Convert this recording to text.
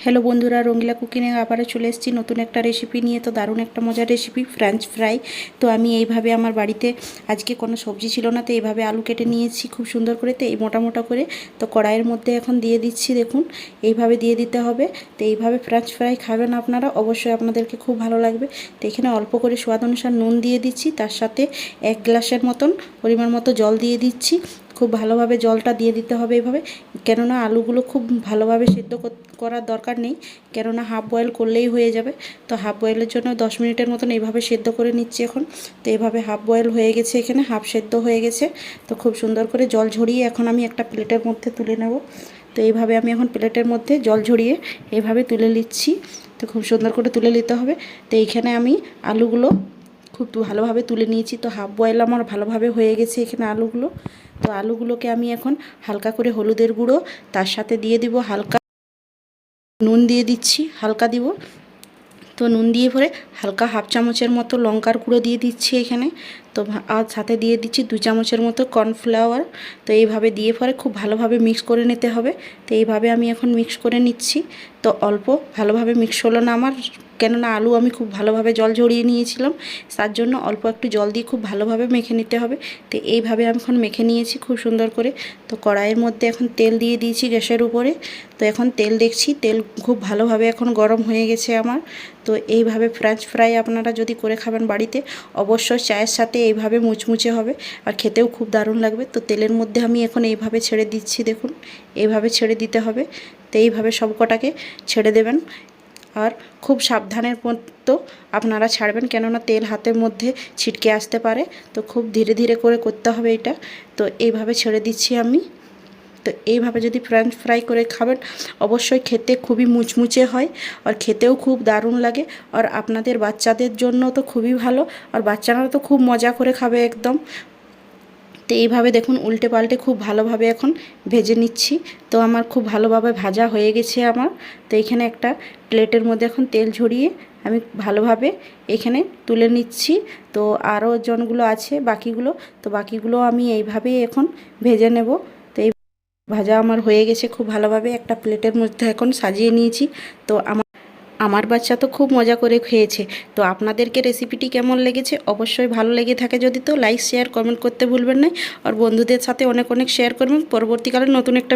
Hello বন্ধুরা, রঙ্গিলা কুকিংয়ে আবারও চলে এসেছি নতুন একটা রেসিপি নিয়ে। তো দারুণ একটা মজার রেসিপি, ফ্রেঞ্চ ফ্রাই। তো আমি এইভাবে আমার বাড়িতে আজকে কোনো সবজি ছিল না, তো এইভাবে আলু কেটে নিয়েছি খুব সুন্দর করে, তো এই মোটা মোটা করে। তো কড়াইয়ের মধ্যে এখন দিয়ে দিচ্ছি, দেখুন এইভাবে দিয়ে দিতে হবে। তো এইভাবে ফ্রেঞ্চ ফ্রাই খাবেন আপনারা, অবশ্যই আপনাদেরকে খুব ভালো লাগবে। তো এখানে অল্প করে স্বাদ অনুসার নুন দিয়ে দিচ্ছি, তার সাথে 1 গ্লাসের মতন পরিমাণ মতো জল দিয়ে দিচ্ছি। খুব ভালোভাবে জলটা দিয়ে দিতে হবে এইভাবে, কেননা আলুগুলো খুব ভালোভাবে সিদ্ধ করার দরকার নেই, কেননা হাফ বয়েল করলেই হয়ে যাবে। তো হাফ বয়েলের জন্য 10 মিনিটের মতন এইভাবে সিদ্ধ করে নিচ্ছি এখন। তো এইভাবে হাফ বয়েল হয়ে গেছে, এখানে হাফ সেদ্ধ হয়ে গেছে। তো খুব সুন্দর করে জল ঝরিয়ে এখন আমি একটা প্লেটের মধ্যে তুলে নেব। তো এইভাবে আমি এখন প্লেটের মধ্যে জল ঝরিয়ে এইভাবে তুলে নিচ্ছি। তো খুব সুন্দর করে তুলে নিতে হবে। তো এইখানে আমি আলুগুলো খুব ভালোভাবে তুলে নিয়েছি। তো হাফ বয়েল আমার ভালোভাবে হয়ে গেছে এখানে আলুগুলো। তো আলুগুলোকে আমি এখন হালকা করে হলুদের গুঁড়ো, তার সাথে দিয়ে দিব হালকা নুন, দিয়ে দিচ্ছি হালকা দিব। তো নুন দিয়ে পরে হালকা হাফ চামচের মতো লঙ্কার গুঁড়ো দিয়ে দিচ্ছি এখানে। তো আর সাথে দিয়ে দিচ্ছি 2 চামচের মতো কর্নফ্লাওয়ার। তো এইভাবে দিয়ে পরে খুব ভালোভাবে মিক্স করে নিতে হবে। তো এইভাবে আমি এখন মিক্স করে নিচ্ছি। তো অল্প ভালোভাবে মিক্স হলো না আমার, কেননা আলু আমি খুব ভালোভাবে জল ঝরিয়ে নিয়েছিলাম, তার জন্য অল্প একটু জল দিয়ে খুব ভালোভাবে মেখে নিতে হবে। তো এইভাবে আমি এখন মেখে নিয়েছি খুব সুন্দর করে। তো কড়াইয়ের মধ্যে এখন তেল দিয়ে দিয়েছি গ্যাসের উপরে। তো এখন তেল দেখছি, তেল খুব ভালোভাবে এখন গরম হয়ে গেছে আমার। তো এইভাবে ফ্রেঞ্চ ফ্রাই আপনারা যদি করে খাবেন বাড়িতে, অবশ্যই চায়ের সাথে এইভাবে মুচমুচে হবে আর খেতেও খুব দারুণ লাগবে। তো তেলের মধ্যে আমি এখন এইভাবে ছেড়ে দিচ্ছি, দেখুন এইভাবে ছেড়ে দিতে হবে। তো এইভাবে সব কটাকে ছেড়ে দেবেন, আর খুব সাবধানের মতো আপনারা ছাড়বেন, কেননা তেল হাতের মধ্যে ছিটকে আসতে পারে। তো খুব ধীরে ধীরে করে করতে হবে এটা। তো এইভাবে ছেড়ে দিচ্ছি আমি। তো এইভাবে যদি ফ্রেঞ্চ ফ্রাই করে খাবেন, অবশ্যই খেতে খুবই মুচমুচে হয় আর খেতেও খুব দারুণ লাগে। আর আপনাদের বাচ্চাদের জন্য তো খুবই ভালো, আর বাচ্চারা তো খুব মজা করে খাবে একদম। তো এইভাবে দেখুন উল্টে পাল্টে খুব ভালোভাবে এখন ভেজে নিচ্ছি। তো আমার খুব ভালোভাবে ভাজা হয়ে গেছে আমার। তো এখানে একটা প্লেটের মধ্যে এখন তেল ঝরিয়ে আমি ভালোভাবে এখানে তুলে নিচ্ছি। তো আরও জনগুলো আছে বাকিগুলো, তো বাকিগুলো আমি এইভাবেই এখন ভেজে নেব। তো এই ভাজা আমার হয়ে গেছে খুব ভালোভাবে, একটা প্লেটের মধ্যে এখন সাজিয়ে নিয়েছি। তো আমার বাচ্চা তো খুব মজা করে খেয়েছে। তো আপনাদেরকে রেসিপিটি কেমন লেগেছে, অবশ্যই ভালো লেগে থাকে যদি, তো লাইক শেয়ার কমেন্ট করতে ভুলবেন না। আর বন্ধুদের সাথে অনেক অনেক শেয়ার করবেন। পরবর্তীকালে নতুন একটা